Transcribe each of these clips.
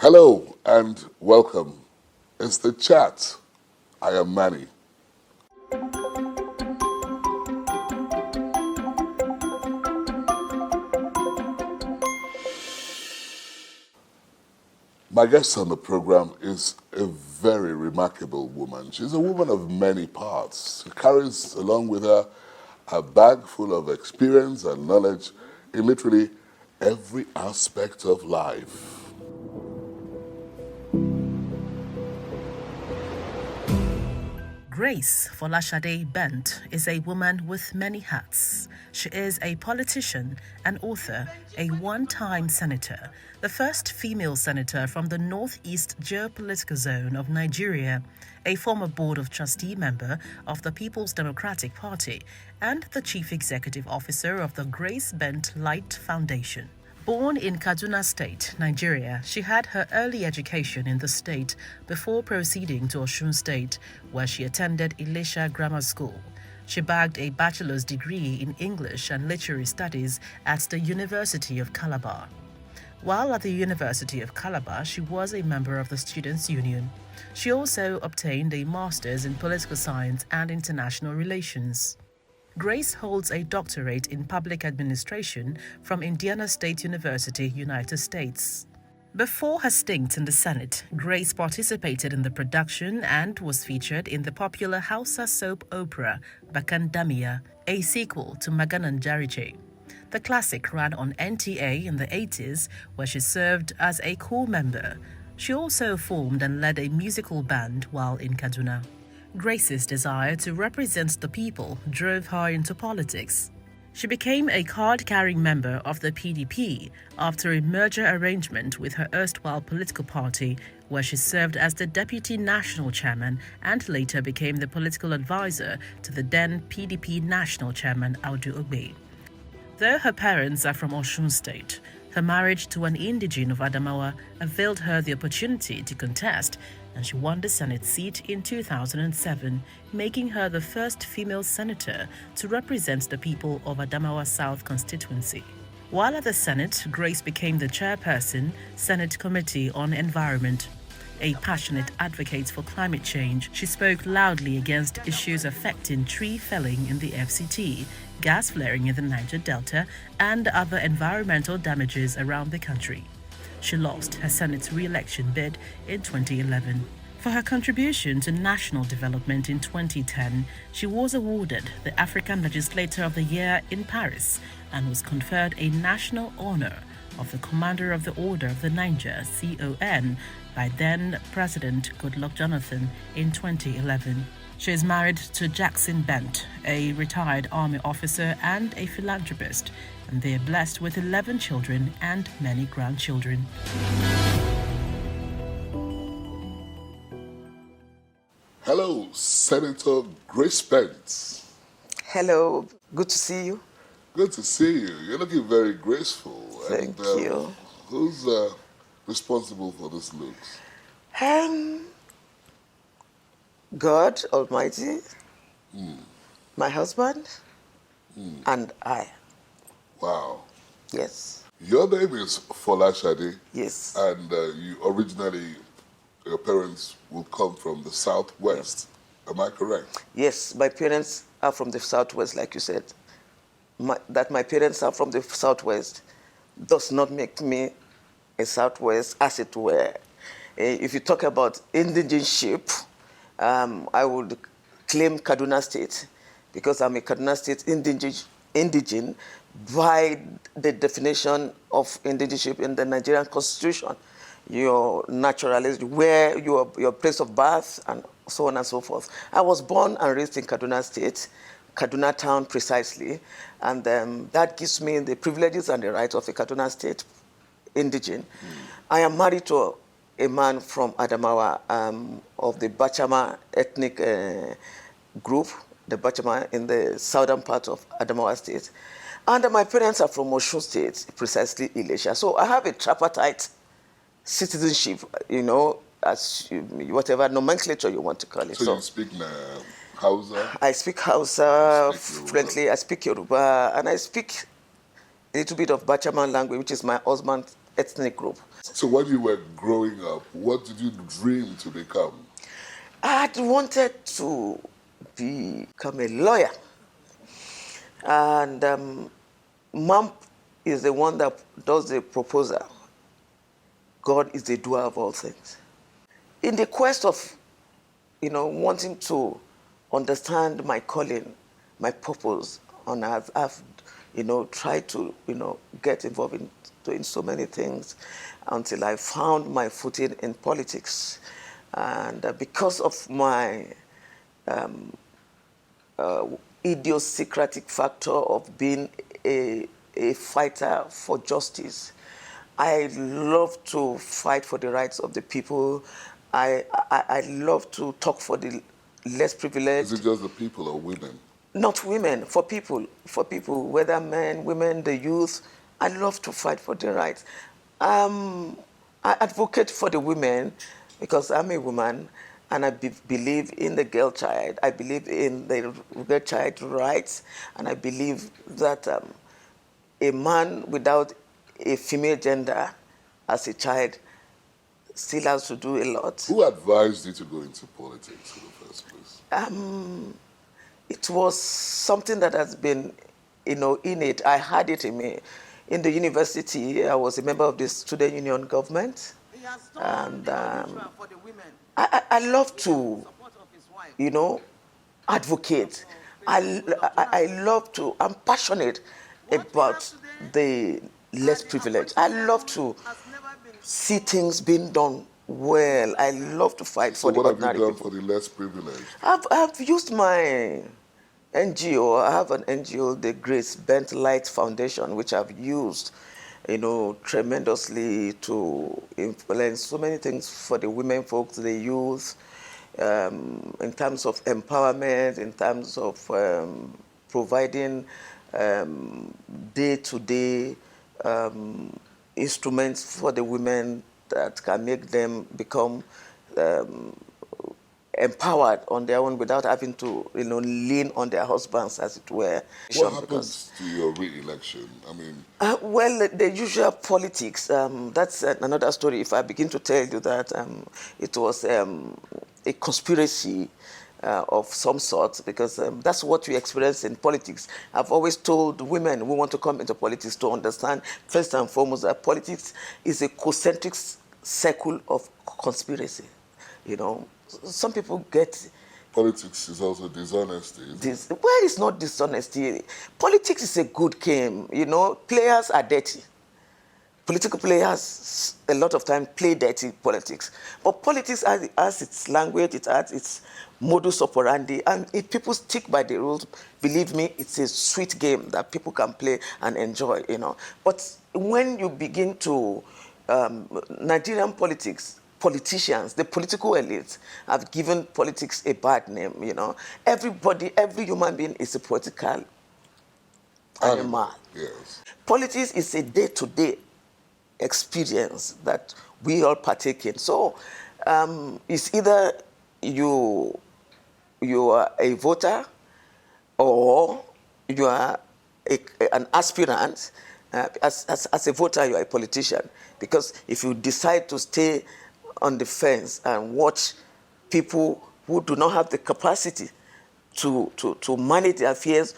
Hello and welcome. It's the chat. I am Manny. My guest on the program is a very remarkable woman. She's a woman of many parts. She carries along with her a bag full of experience and knowledge in literally every aspect of life. Grace Folashade Bent is a woman with many hats. She is a politician, an author, a one-time senator, the first female senator from the Northeast Geopolitical Zone of Nigeria, a former Board of Trustee member of the People's Democratic Party, and the Chief Executive Officer of the Grace Bent Light Foundation. Born in Kaduna State, Nigeria, she had her early education in the state before proceeding to Osun State, where she attended Ilesha Grammar School. She bagged a bachelor's degree in English and Literary Studies at the University of Calabar. While at the University of Calabar, she was a member of the Students' Union. She also obtained a master's in Political Science and International Relations. Grace holds a doctorate in public administration from Indiana State University, United States. Before her stint in the Senate, Grace participated in the production and was featured in the popular Hausa soap opera Bakandamiya, a sequel to Maganan Jariche. The classic ran on NTA in the 80s, where she served as a core member. She also formed and led a musical band while in Kaduna. Grace's desire to represent the people drove her into politics. She became a card-carrying member of the PDP after a merger arrangement with her erstwhile political party, where she served as the deputy national chairman and later became the political advisor to the then PDP national chairman Audu Ogbe. Though her parents are from Osun State, her marriage to an indigene of Adamawa availed her the opportunity to contest, and she won the Senate seat in 2007, making her the first female senator to represent the people of Adamawa South constituency. While at the Senate, Grace became the chairperson, Senate Committee on Environment. A passionate advocate for climate change, she spoke loudly against issues affecting tree felling in the FCT, gas flaring in the Niger Delta, and other environmental damages around the country. She lost her Senate re-election bid in 2011. For her contribution to national development in 2010, she was awarded the African Legislator of the Year in Paris and was conferred a national honor of the Commander of the Order of the Niger, CON, by then President Goodluck Jonathan in 2011. She is married to Jackson Bent, a retired army officer and a philanthropist, and they are blessed with 11 children and many grandchildren. Hello, Senator Grace Bent. Hello, good to see you. Good to see you. You're looking very graceful. Thank you. Who's responsible for this look? God Almighty, my husband, and I. Wow. Yes. Your name is Folashade. Yes. And you originally, your parents would come from the Southwest. Am I correct? Yes, my parents are from the Southwest, like you said. That my parents are from the Southwest does not make me a Southwest, as it were. If you talk about indigenship, I would claim Kaduna State, because I'm a Kaduna State indigene by the definition of indigenship in the Nigerian Constitution. Your naturalized, where your place of birth, and so on and so forth. I was born and raised in Kaduna State, Kaduna town precisely, and that gives me the privileges and the rights of a Kaduna State indigene. I am married to a man from Adamawa, of the Bachama ethnic group, the Bachama in the southern part of Adamawa State. And my parents are from Osun State, precisely Ilesha. So I have a tripartite citizenship, as whatever nomenclature you want to call it. So you speak Hausa? I speak Hausa fluently, I speak Yoruba, and I speak a little bit of Bachaman language, which is my husband's ethnic group. So when you were growing up, what did you dream to become? I had wanted to become a lawyer. And Mom is the one that does the proposal. God is the doer of all things. In the quest of, wanting to understand my calling, my purpose on earth, I've, tried to, get involved in doing so many things until I found my footing in politics. And because of my idiosyncratic factor of being a fighter for justice. I love to fight for the rights of the people. I love to talk for the less privileged. Is it just the people or women? Not women, for people, whether men, women, the youth. I love to fight for their rights. I advocate for the women because I'm a woman and I believe in the girl child. I believe in the girl child rights, and I believe that a man without a female gender as a child still has to do a lot. Who advised you to go into politics in the first place? It was something that has been, innate. I had it in me. In the university, I was a member of the student union government. And I love to, advocate. I love to, I'm passionate about the less privileged. I love to see things being done well. I love to fight for the ordinary people. So what have you done for the less privileged? I've used my NGO. I have an NGO, the Grace Bent Light Foundation, which I've used, tremendously to influence so many things for the women folks, the youth, in terms of empowerment, in terms of providing day-to-day instruments for the women that can make them become empowered on their own without having to, lean on their husbands, as it were. What happens to your re-election? I mean... well, the usual politics, that's another story. If I begin to tell you that it was a conspiracy of some sort, because that's what we experience in politics. I've always told women who want to come into politics to understand, first and foremost, that politics is a concentric circle of conspiracy. Some people get... Politics is also dishonesty, isn't it? Well, it's not dishonesty. Politics is a good game. Players are dirty. Political players, a lot of time, play dirty politics. But politics has its language, it has its modus operandi, and if people stick by the rules, believe me, it's a sweet game that people can play and enjoy, But when you begin to... Nigerian politicians, the political elite have given politics a bad name, Everybody, every human being is a political animal. Yes. Politics is a day-to-day experience that we all partake in. So it's either you are a voter or you are an aspirant. As a voter, you are a politician. Because if you decide to stay on the fence and watch people who do not have the capacity to manage the affairs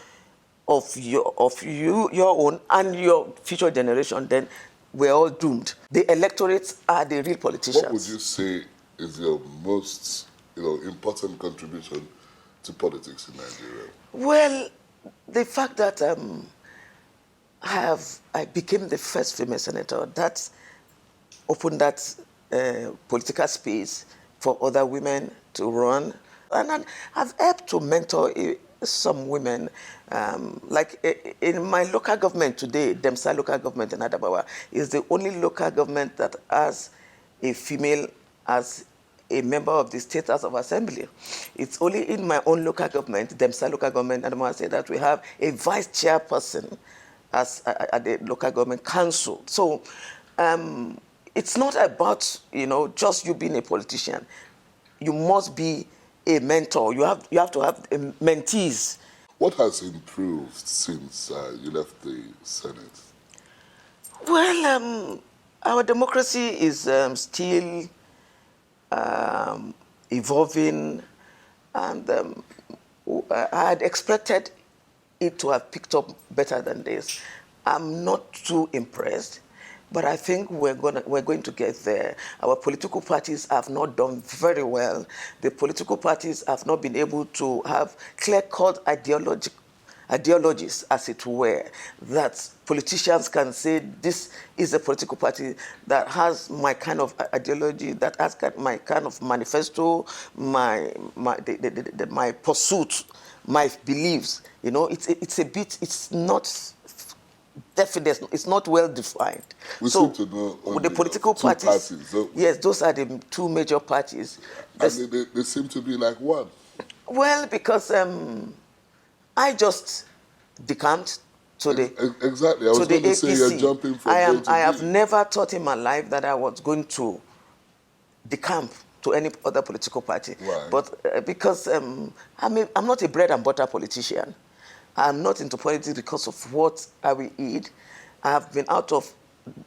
of your own and your future generation, then we're all doomed. The electorates are the real politicians. What would you say is your most important contribution to politics in Nigeria? Well, the fact that I became the first female senator, that opened that political space for other women to run. And I've helped to mentor some women. Like in my local government today, Demsa local government in Adabawa, is the only local government that has a female as a member of the State House of Assembly. It's only in my own local government, Demsa local government, Adamawa State, that we have a vice chairperson at the local government council. So it's not about, just you being a politician. You must be a mentor. You have to have mentees. What has improved since you left the Senate? Well, Our democracy is still evolving, and I had expected it to have picked up better than this. I'm not too impressed, but I think we're going to get there. Our political parties have not done very well. The political parties have not been able to have clear-cut ideologies, as it were, that politicians can say this is a political party that has my kind of ideology, that has my kind of manifesto, my pursuit, my beliefs. You know, it's not definite, it's not well defined. We So seem to know with the only political of two parties, don't we? yes, those are the two major parties. And they seem to be like one. Well, because I just decamped to the Exactly. I to was the going to say you're APC. jumping from A to I have B. never thought in my life that I was going to decamp to any other political party. Right. But because I'm not a bread and butter politician. I'm not into politics because of what I will eat. I have been out of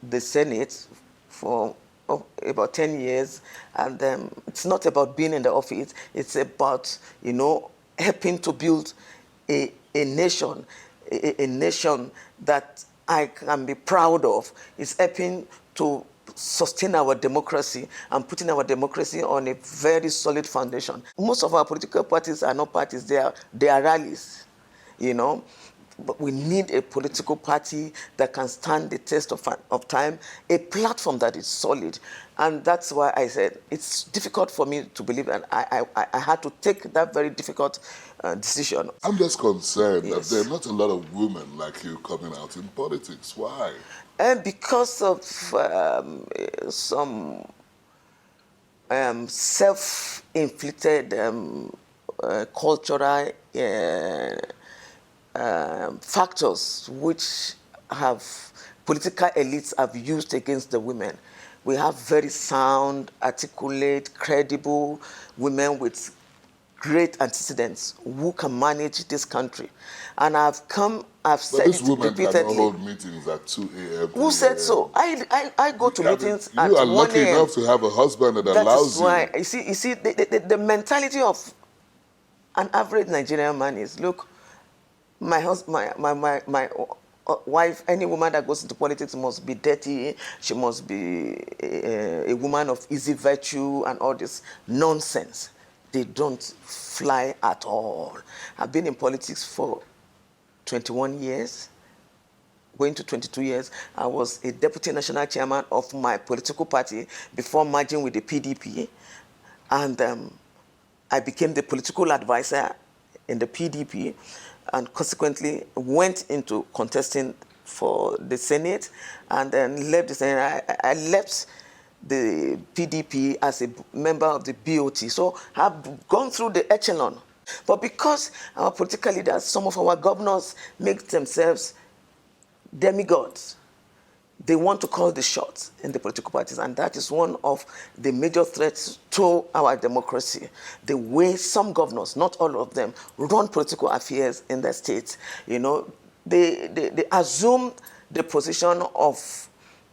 the Senate for about 10 years, and it's not about being in the office. It's about, you know, helping to build a nation, a nation that I can be proud of. It's helping to sustain our democracy and putting our democracy on a very solid foundation. Most of our political parties are not parties, they are rallies, you know. But we need a political party that can stand the test of time, a platform that is solid. And that's why I said it's difficult for me to believe, and I had to take that very difficult decision. I'm just concerned that Yes. there are not a lot of women like you coming out in politics. Why? And because of some self-inflicted cultural factors which have political elites have used against the women. We have very sound, articulate, credible women with great antecedents who can manage this country. And I've But said these it women cannot repeatedly. hold meetings at 2 a.m. Who 3 said a.m. so? I go to meetings You at are 1 lucky a.m. enough to have a husband that That allows is why, you see the mentality of an average Nigerian man is, look, my husband, my wife, any woman that goes into politics must be dirty, she must be a woman of easy virtue and all this nonsense. They don't fly at all. I've been in politics for 21 years, going to 22 years. I was a deputy national chairman of my political party before merging with the PDP. And I became the political advisor in the PDP and consequently went into contesting for the Senate and then left the Senate. I left the PDP as a member of the BOT. So I've gone through the echelon. But because our political leaders, some of our governors make themselves demigods, they want to call the shots in the political parties, and that is one of the major threats to our democracy. The way some governors, not all of them, run political affairs in their states, you know, they assume the position of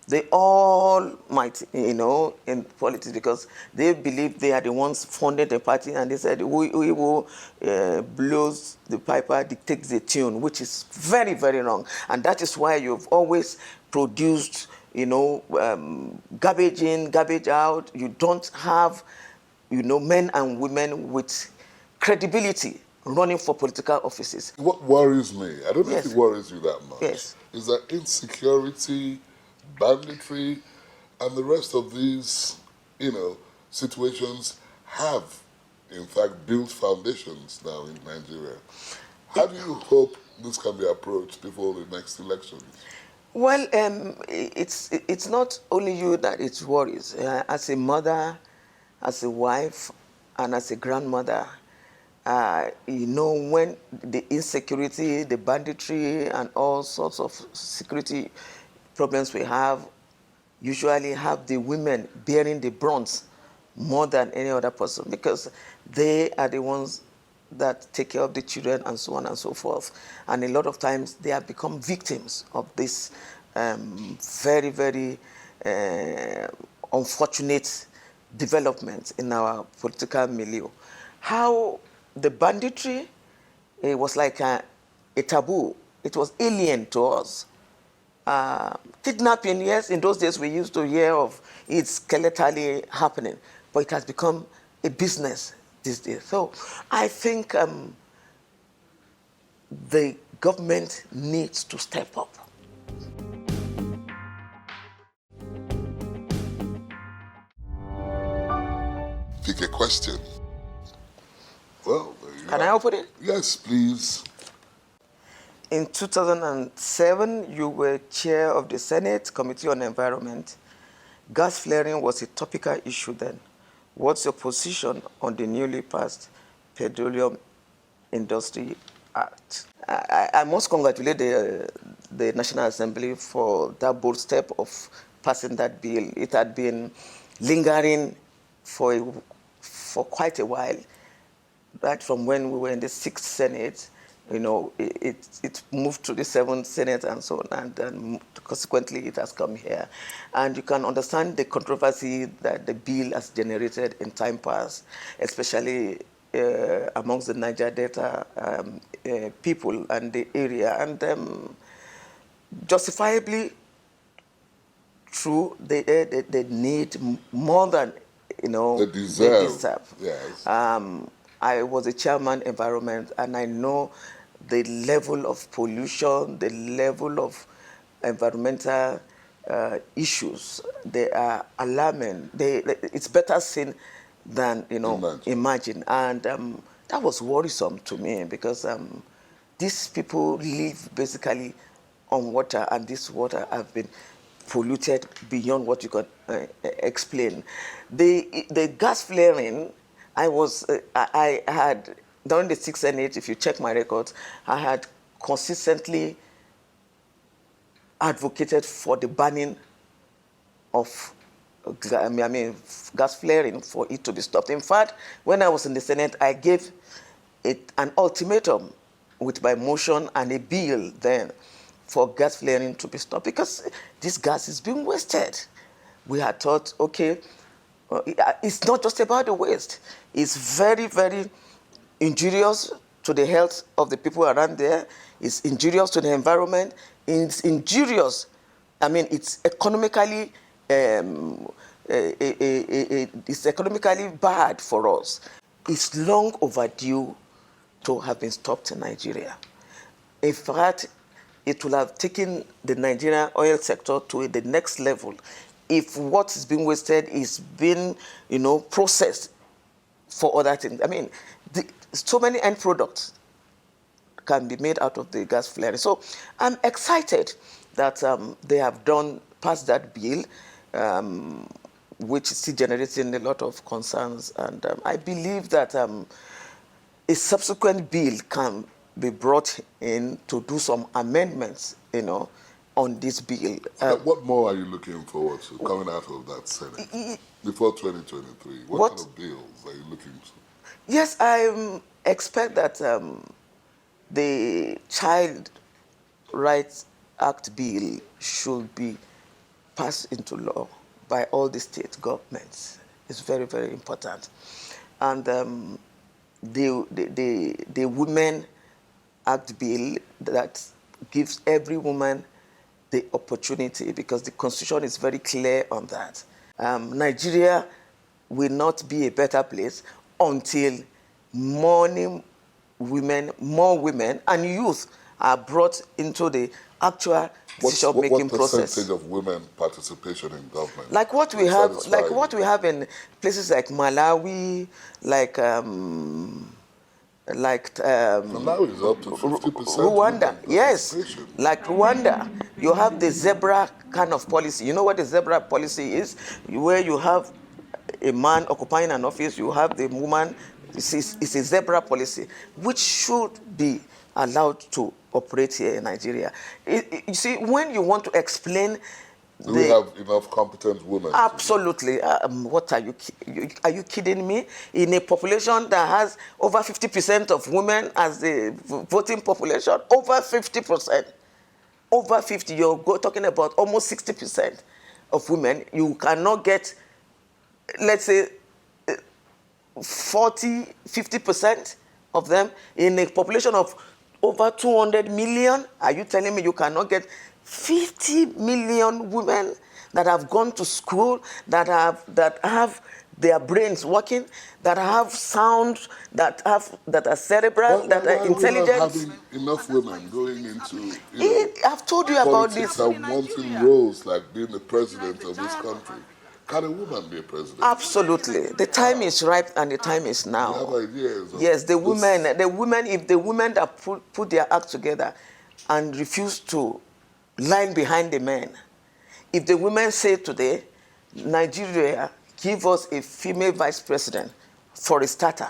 the almighty, you know, in politics because they believe they are the ones funding the party, and they said we will blows the piper dictates the tune, which is very, very wrong. And that is why you've always produced, you know, garbage in, garbage out. You don't have, you know, men and women with credibility running for political offices. What worries me, I don't know if Yes. it worries you that much, Yes. is that insecurity, banditry, and the rest of these, you know, situations have, in fact, built foundations now in Nigeria. How do you hope this can be approached before the next elections? Well, it's not only you that it worries. As a mother, as a wife, and as a grandmother, you know, when the insecurity, the banditry, and all sorts of security problems we have, usually have the women bearing the brunt more than any other person because they are the ones that take care of the children and so on and so forth. And a lot of times they have become victims of this very, very unfortunate developments in our political milieu. How the banditry, it was like a taboo. It was alien to us. Kidnapping, yes, in those days we used to hear of it skeletally happening, but it has become a business these days. So I think the government needs to step up. Pick a question. Well, Can I open it? Yes, please. In 2007, you were chair of the Senate Committee on Environment. Gas flaring was a topical issue then. What's your position on the newly passed Petroleum Industry Act? I must congratulate the National Assembly for that bold step of passing that bill. It had been lingering for quite a while, right from when we were in the 6th Senate. You know, it moved to the 7th Senate and so on, and then consequently it has come here. And you can understand the controversy that the bill has generated in time past, especially amongst the Niger Delta people and the area. And justifiably true, they need more than, you know, They deserve. Yes. Yes. I was a chairman environment, and I know the level of pollution, the level of environmental issues. They are alarming. It's better seen than, you know, imagine. And that was worrisome to me, because these people live basically on water, and this water have been polluted beyond what you can explain. The gas flaring, I had, during the 6th Senate, if you check my records, I had consistently advocated for the banning of gas flaring, for it to be stopped. In fact, when I was in the Senate, I gave it an ultimatum with my motion and a bill then for gas flaring to be stopped, because this gas is being wasted. We had thought, okay, it's not just about the waste. It's very, very injurious to the health of the people around there. It's injurious to the environment. It's injurious. I mean, it's economically it's economically bad for us. It's long overdue to have been stopped in Nigeria. In fact, it will have taken the Nigerian oil sector to the next level if what is being wasted is being, you know, processed for other things. I mean, so many end products can be made out of the gas flaring. So I'm excited that they have passed that bill, which is still generating a lot of concerns. And I believe that a subsequent bill can be brought in to do some amendments, you know, on this bill. What more are you looking forward to coming out of that Senate before 2023? What kind of bills are you looking to? Yes, I expect that the Child Rights Act bill should be passed into law by all the state governments. It's very, very important. And the Women Act bill that gives every woman the opportunity, because the Constitution is very clear on that. Nigeria will not be a better place until more women and youth are brought into the actual decision-making process. What percentage of women participation in government? Like what we have in places like Malawi, Malawi is up to 50%. Rwanda, yes. Like Rwanda, you have the zebra kind of policy. You know what the zebra policy is? Where you have a man occupying an office, you have the woman. It's a zebra policy, which should be allowed to operate here in Nigeria. You see, when you want to explain, do we have enough competent women? Absolutely. What are you kidding me? In a population that has over 50% of women as the voting population, over 50%, over 50, you're talking about almost 60% of women, you cannot get, let's say, 40, 50% of them in a population of over 200 million. Are you telling me you cannot get 50 million women that have gone to school, that have their brains working, that have sound, that are cerebral, that are Why are we not intelligent? having enough women going into, I've told you about politics this. and wanting roles like being the president of this country? Can a woman be a president? Absolutely. The time is ripe and the time is You now. have ideas of Yes, the this? women, if the women that put their act together and refuse to line behind the men, if the women say today, Nigeria, give us a female vice president for a starter.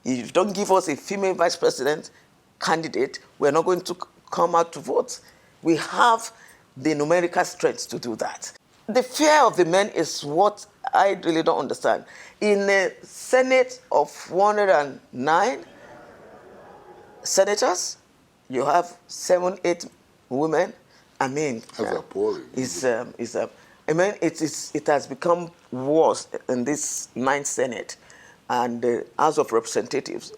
If you don't give us a female vice president candidate, we're not going to come out to vote. We have the numerical strength to do that. The fear of the men is what I really don't understand. In a Senate of 109 senators, you have 7, 8 women. I mean, That's appalling. I mean, it has become worse in this 9th Senate. And the House of Representatives,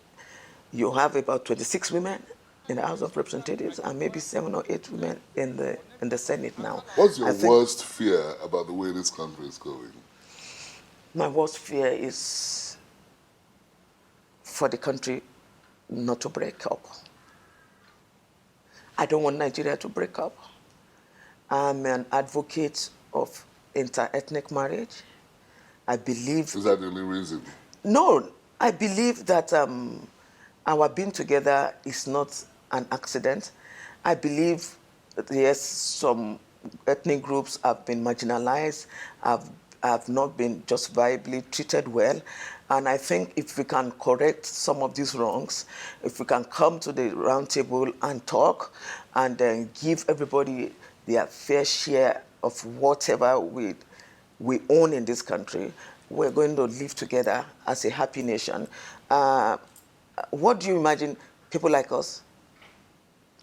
you have about 26 women in the House of Representatives and maybe 7 or 8 women in the Senate now. What's your worst fear about the way this country is going? My worst fear is for the country not to break up. I don't want Nigeria to break up. I'm an advocate of inter-ethnic marriage. I believe... Is that the only reason? No, I believe that our being together is not an accident. I believe that, yes, some ethnic groups have been marginalized, have not been justifiably treated well. And I think if we can correct some of these wrongs, if we can come to the round table and talk and then give everybody their fair share of whatever we own in this country, we're going to live together as a happy nation. What do you imagine people like us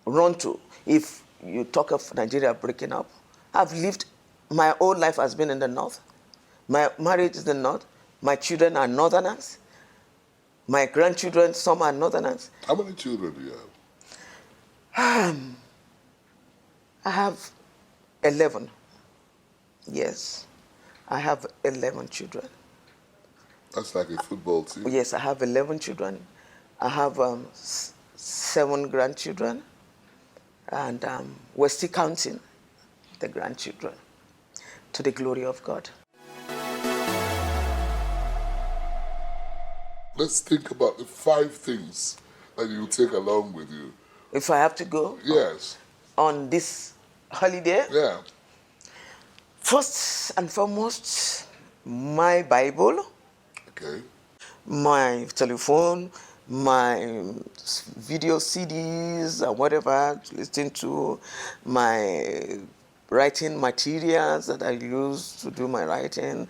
run to if you talk of Nigeria breaking up? I've lived, my whole life has been in the north. My marriage is in the north. My children are northerners. My grandchildren, some are northerners. How many children do you have? I have 11. Yes, I have 11 children. That's like a football team. Yes, I have 11 children. I have 7 grandchildren, and we're still counting the grandchildren, to the glory of God. Let's think about the 5 things that you take along with you. If I have to go Yes. on this holiday, Yeah. first and foremost, my Bible, Okay. my telephone, my video CDs and whatever to listen to, my writing materials that I use to do my writing,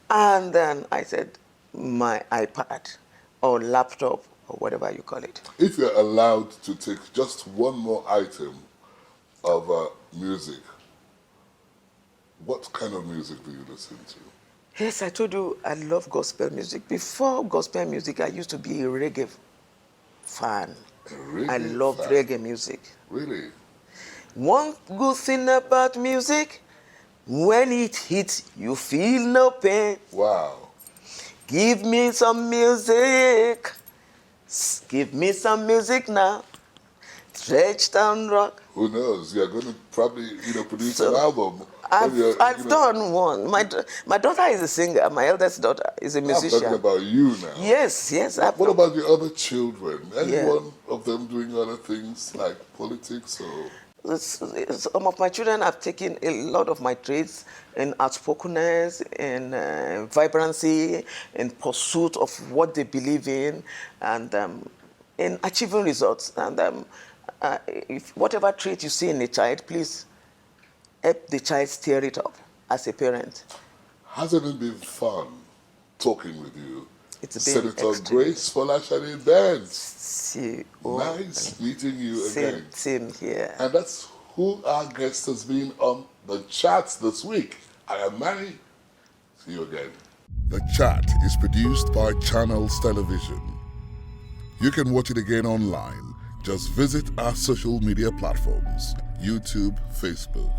and then I said my iPad or laptop or whatever you call it. If you're allowed to take just one more item of music, what kind of music do you listen to? Yes, I told you I love gospel music. Before gospel music, I used to be a reggae fan. I love reggae music. Really? One good thing about music, when it hits, you feel no pain. Wow. Give me some music. Give me some music now. Stretch down rock. Who knows? You're going to probably, produce an album. I've done one. My daughter is a singer. My eldest daughter is a musician. I'm talking about you now. Yes. What about your other children? Any one of them doing other things like politics or? Some of my children have taken a lot of my traits in outspokenness, in vibrancy, in pursuit of what they believe in, and in achieving results. And if whatever trait you see in a child, please help the child steer it up as a parent. Hasn't it been fun talking with you? It's been Senator Grace Folashade Benz. Oh, Nice meeting you again. Same here. And that's who our guest has been on the charts this week. I am Manny. See you again. The Chat is produced by Channels Television. You can watch it again online. Just visit our social media platforms, YouTube, Facebook.